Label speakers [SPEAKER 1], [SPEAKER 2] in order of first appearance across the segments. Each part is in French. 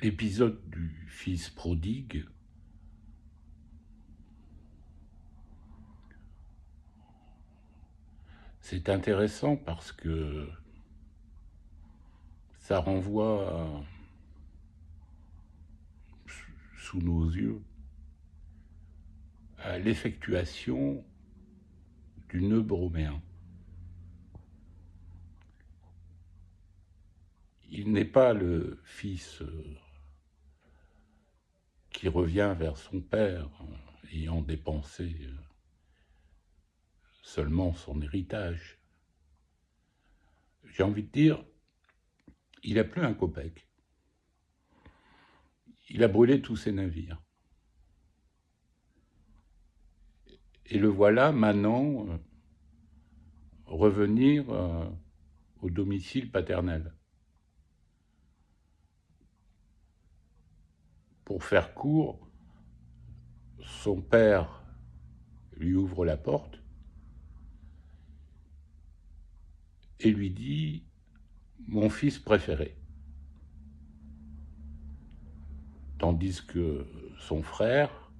[SPEAKER 1] L'épisode du fils prodigue c'est intéressant parce que ça renvoie sous nos yeux à l'effectuation du nœud broméen. Il n'est pas le fils qui revient vers son père ayant dépensé seulement son héritage. J'ai envie de dire, il n'a plus un copec. Il a brûlé tous ses navires. Et le voilà maintenant revenir au domicile paternel. Pour faire court, son père lui ouvre la porte et lui dit « Mon fils préféré ». Tandis que son frère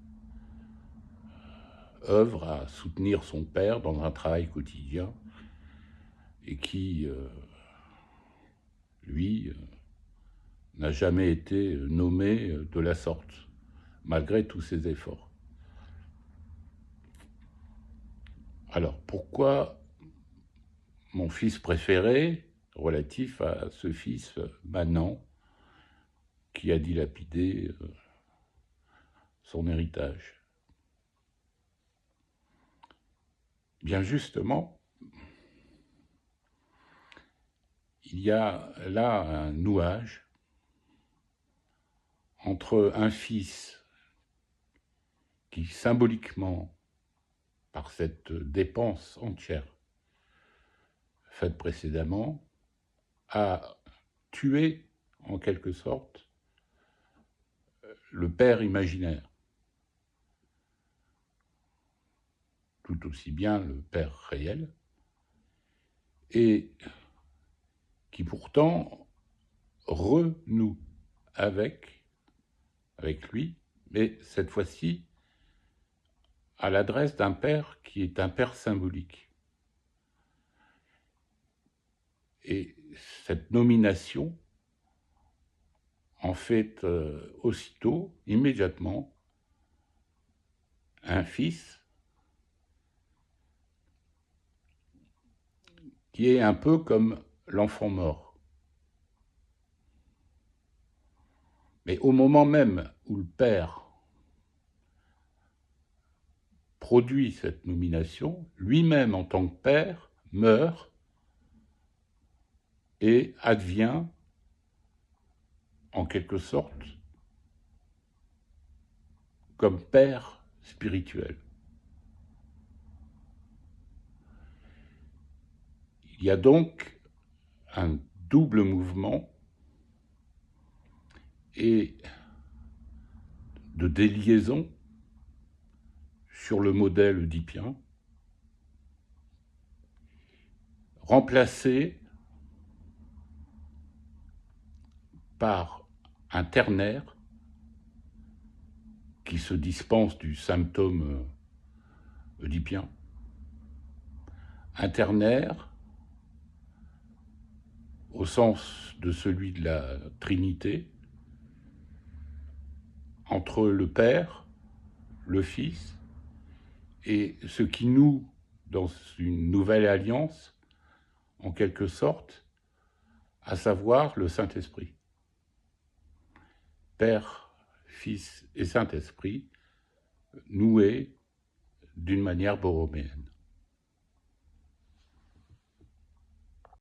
[SPEAKER 1] œuvre à soutenir son père dans un travail quotidien et qui, lui, n'a jamais été nommé de la sorte, malgré tous ses efforts. Alors, pourquoi mon fils préféré, relatif à ce fils manant, qui a dilapidé son héritage? Bien justement, il y a là un nouage entre un fils qui, symboliquement, par cette dépense entière faite précédemment, a tué, en quelque sorte, le père imaginaire, tout aussi bien le père réel, et qui pourtant renoue avec lui, mais cette fois-ci à l'adresse d'un père qui est un père symbolique. Et cette nomination en fait aussitôt, immédiatement, un fils qui est un peu comme l'enfant mort. Mais au moment même où le père produit cette nomination, lui-même en tant que père meurt et advient en quelque sorte comme père spirituel. Il y a donc un double mouvement et de déliaison sur le modèle oedipien, remplacé par un ternaire qui se dispense du symptôme oedipien. Un ternaire au sens de celui de la Trinité, entre le Père, le Fils, et ce qui noue dans une nouvelle alliance, en quelque sorte, à savoir le Saint-Esprit. Père, Fils et Saint-Esprit, noués d'une manière borroméenne.